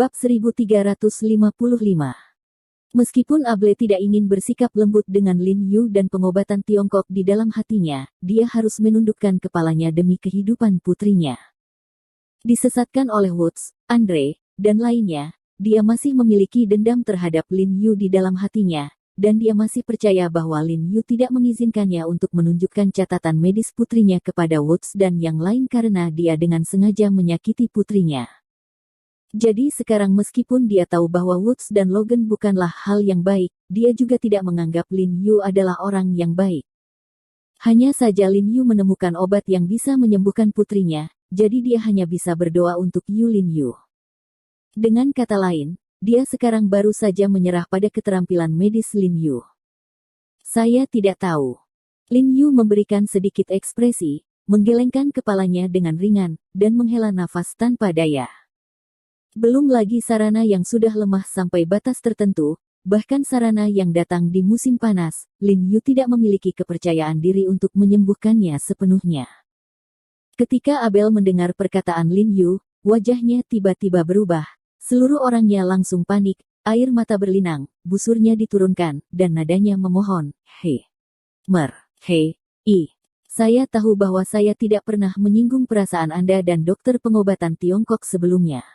Bab 1355. Meskipun Able tidak ingin bersikap lembut dengan Lin Yu dan pengobatan Tiongkok di dalam hatinya, dia harus menundukkan kepalanya demi kehidupan putrinya. Disesatkan oleh Woods, Andre, dan lainnya, dia masih memiliki dendam terhadap Lin Yu di dalam hatinya, dan dia masih percaya bahwa Lin Yu tidak mengizinkannya untuk menunjukkan catatan medis putrinya kepada Woods dan yang lain karena dia dengan sengaja menyakiti putrinya. Jadi sekarang meskipun dia tahu bahwa Woods dan Logan bukanlah hal yang baik, dia juga tidak menganggap Lin Yu adalah orang yang baik. Hanya saja Lin Yu menemukan obat yang bisa menyembuhkan putrinya, jadi dia hanya bisa berdoa untuk Lin Yu. Dengan kata lain, dia sekarang baru saja menyerah pada keterampilan medis Lin Yu. Saya tidak tahu. Lin Yu memberikan sedikit ekspresi, menggelengkan kepalanya dengan ringan, dan menghela nafas tanpa daya. Belum lagi sarana yang sudah lemah sampai batas tertentu, bahkan sarana yang datang di musim panas, Lin Yu tidak memiliki kepercayaan diri untuk menyembuhkannya sepenuhnya. Ketika Abel mendengar perkataan Lin Yu, wajahnya tiba-tiba berubah, seluruh orangnya langsung panik, air mata berlinang, busurnya diturunkan, dan nadanya memohon, "Hei, saya tahu bahwa saya tidak pernah menyinggung perasaan Anda dan dokter pengobatan Tiongkok sebelumnya.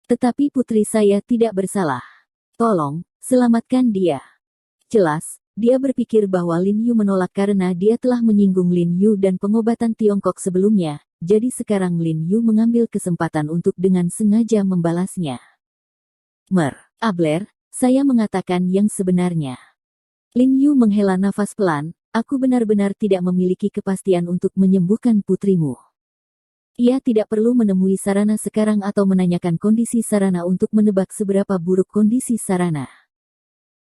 Tetapi putri saya tidak bersalah. Tolong, selamatkan dia." Jelas, dia berpikir bahwa Lin Yu menolak karena dia telah menyinggung Lin Yu dan pengobatan Tiongkok sebelumnya, jadi sekarang Lin Yu mengambil kesempatan untuk dengan sengaja membalasnya. Abler, saya mengatakan yang sebenarnya. Lin Yu menghela nafas pelan, aku benar-benar tidak memiliki kepastian untuk menyembuhkan putrimu. Ia tidak perlu menemui sarana sekarang atau menanyakan kondisi sarana untuk menebak seberapa buruk kondisi sarana.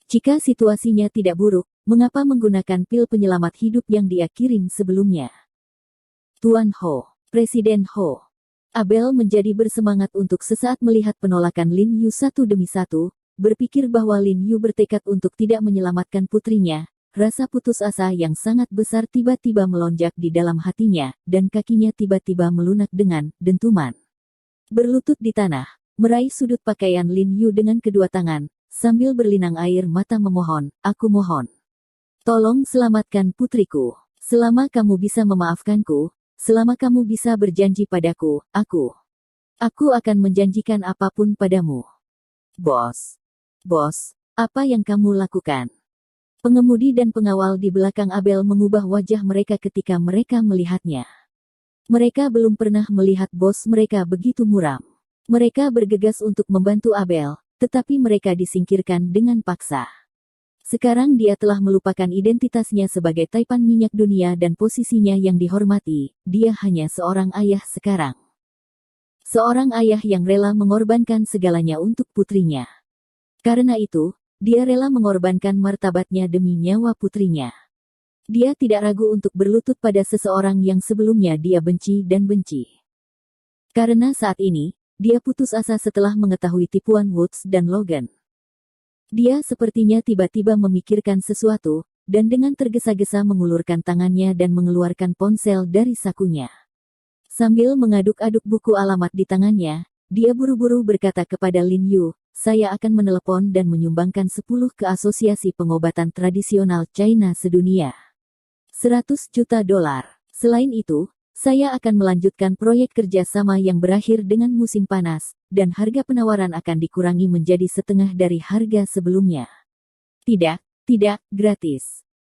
Jika situasinya tidak buruk, mengapa menggunakan pil penyelamat hidup yang dia kirim sebelumnya? Tuan Ho, Presiden Ho. Abel menjadi bersemangat untuk sesaat melihat penolakan Lin Yu satu demi satu, berpikir bahwa Lin Yu bertekad untuk tidak menyelamatkan putrinya. Rasa putus asa yang sangat besar tiba-tiba melonjak di dalam hatinya, dan kakinya tiba-tiba melunak dengan dentuman. Berlutut di tanah, meraih sudut pakaian Lin Yu dengan kedua tangan, sambil berlinang air mata memohon, "Aku mohon. Tolong selamatkan putriku. Selama kamu bisa memaafkanku, selama kamu bisa berjanji padaku, aku akan menjanjikan apapun padamu." Bos, apa yang kamu lakukan? Pengemudi dan pengawal di belakang Abel mengubah wajah mereka ketika mereka melihatnya. Mereka belum pernah melihat bos mereka begitu muram. Mereka bergegas untuk membantu Abel, tetapi mereka disingkirkan dengan paksa. Sekarang dia telah melupakan identitasnya sebagai taipan minyak dunia dan posisinya yang dihormati, dia hanya seorang ayah sekarang. Seorang ayah yang rela mengorbankan segalanya untuk putrinya. Karena itu, dia rela mengorbankan martabatnya demi nyawa putrinya. Dia tidak ragu untuk berlutut pada seseorang yang sebelumnya dia benci dan benci. Karena saat ini, dia putus asa setelah mengetahui tipuan Woods dan Logan. Dia sepertinya tiba-tiba memikirkan sesuatu, dan dengan tergesa-gesa mengulurkan tangannya dan mengeluarkan ponsel dari sakunya. Sambil mengaduk-aduk buku alamat di tangannya, dia buru-buru berkata kepada Lin Yu, "Saya akan menelepon dan menyumbangkan 10 ke Asosiasi Pengobatan Tradisional China sedunia. $100 juta. Selain itu, saya akan melanjutkan proyek kerjasama yang berakhir dengan musim panas, dan harga penawaran akan dikurangi menjadi setengah dari harga sebelumnya." Tidak,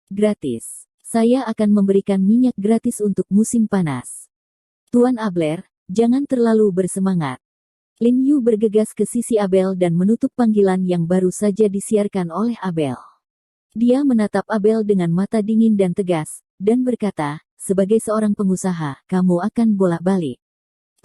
gratis. Saya akan memberikan minyak gratis untuk musim panas. Tuan Abler, jangan terlalu bersemangat. Lin Yu bergegas ke sisi Abel dan menutup panggilan yang baru saja disiarkan oleh Abel. Dia menatap Abel dengan mata dingin dan tegas, dan berkata, "Sebagai seorang pengusaha, kamu akan bolak-balik.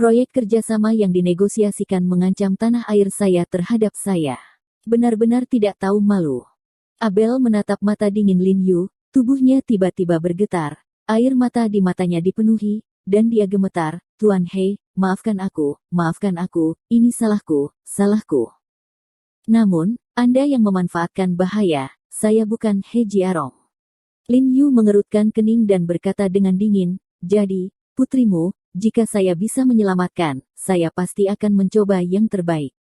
Proyek kerjasama yang dinegosiasikan mengancam tanah air saya terhadap saya. Benar-benar tidak tahu malu." Abel menatap mata dingin Lin Yu, tubuhnya tiba-tiba bergetar, air mata di matanya dipenuhi, dan dia gemetar, "Tuan He, maafkan aku, ini salahku. Namun, Anda yang memanfaatkan bahaya, saya bukan He Jiarong." Lin Yu mengerutkan kening dan berkata dengan dingin, "Jadi, putrimu, jika saya bisa menyelamatkan, saya pasti akan mencoba yang terbaik.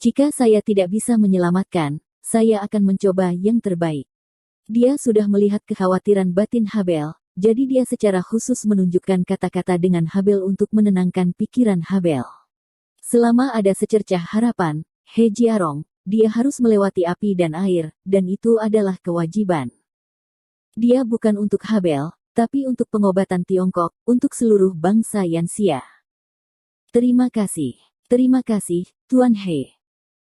Jika saya tidak bisa menyelamatkan, saya akan mencoba yang terbaik. Dia sudah melihat kekhawatiran batin Habel, jadi dia secara khusus menunjukkan kata-kata dengan Habel untuk menenangkan pikiran Habel. Selama ada secercah harapan, He Jiarong, dia harus melewati api dan air, dan itu adalah kewajiban. Dia bukan untuk Habel, tapi untuk pengobatan Tiongkok, untuk seluruh bangsa Yanxia. Terima kasih, Tuan He.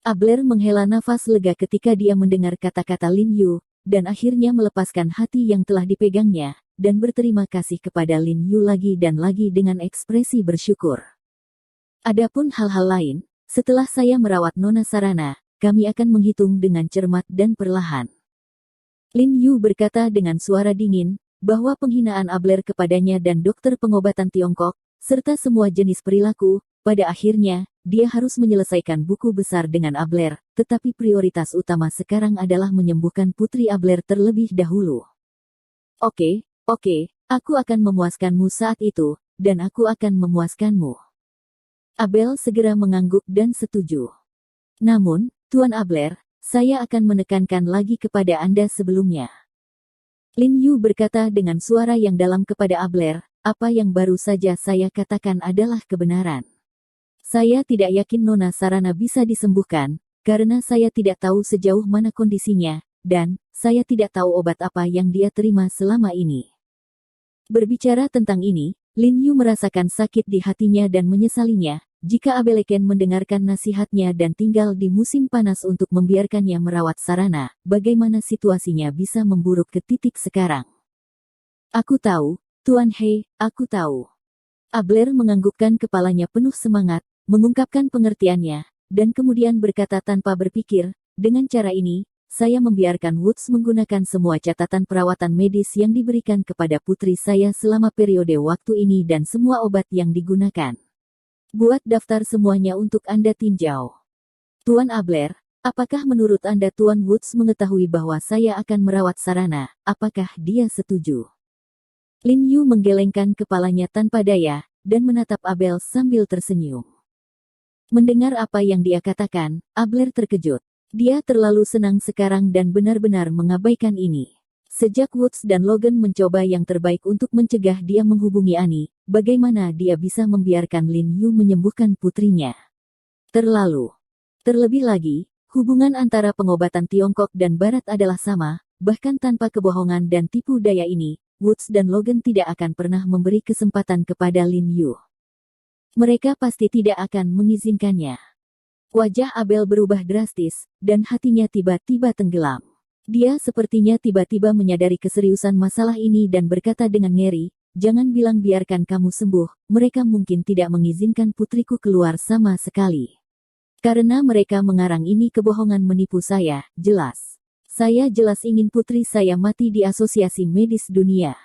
Abler menghela nafas lega ketika dia mendengar kata-kata Lin Yu, dan akhirnya melepaskan hati yang telah dipegangnya, dan berterima kasih kepada Lin Yu lagi dan lagi dengan ekspresi bersyukur. Adapun hal-hal lain, setelah saya merawat Nona Sarana, kami akan menghitung dengan cermat dan perlahan. Lin Yu berkata dengan suara dingin, bahwa penghinaan Abler kepadanya dan dokter pengobatan Tiongkok, serta semua jenis perilaku, pada akhirnya, dia harus menyelesaikan buku besar dengan Abler, tetapi prioritas utama sekarang adalah menyembuhkan Putri Abler terlebih dahulu. Oke, aku akan memuaskanmu saat itu, dan aku akan memuaskanmu. Abel segera mengangguk dan setuju. Namun, Tuan Abler, saya akan menekankan lagi kepada Anda sebelumnya. Lin Yu berkata dengan suara yang dalam kepada Abler, apa yang baru saja saya katakan adalah kebenaran. Saya tidak yakin Nona Sarana bisa disembuhkan, karena saya tidak tahu sejauh mana kondisinya, dan saya tidak tahu obat apa yang dia terima selama ini. Berbicara tentang ini, Lin Yu merasakan sakit di hatinya dan menyesalinya, jika Abeleken mendengarkan nasihatnya dan tinggal di musim panas untuk membiarkannya merawat Sarana, bagaimana situasinya bisa memburuk ke titik sekarang. Aku tahu, Tuan He, aku tahu. Abler menganggukkan kepalanya penuh semangat, mengungkapkan pengertiannya, dan kemudian berkata tanpa berpikir, dengan cara ini, saya membiarkan Woods menggunakan semua catatan perawatan medis yang diberikan kepada putri saya selama periode waktu ini dan semua obat yang digunakan. Buat daftar semuanya untuk Anda tinjau. Tuan Abler, apakah menurut Anda Tuan Woods mengetahui bahwa saya akan merawat Sarana, apakah dia setuju? Lin Yu menggelengkan kepalanya tanpa daya, dan menatap Abel sambil tersenyum. Mendengar apa yang dia katakan, Abler terkejut. Dia terlalu senang sekarang dan benar-benar mengabaikan ini. Sejak Woods dan Logan mencoba yang terbaik untuk mencegah dia menghubungi Annie, bagaimana dia bisa membiarkan Lin Yu menyembuhkan putrinya? Terlebih lagi, hubungan antara pengobatan Tiongkok dan Barat adalah sama, bahkan tanpa kebohongan dan tipu daya ini, Woods dan Logan tidak akan pernah memberi kesempatan kepada Lin Yu. Mereka pasti tidak akan mengizinkannya. Wajah Abel berubah drastis, dan hatinya tiba-tiba tenggelam. Dia sepertinya tiba-tiba menyadari keseriusan masalah ini dan berkata dengan ngeri, jangan bilang biarkan kamu sembuh, mereka mungkin tidak mengizinkan putriku keluar sama sekali. Karena mereka mengarang ini kebohongan menipu saya, jelas. Saya jelas ingin putri saya mati di Asosiasi Medis Dunia.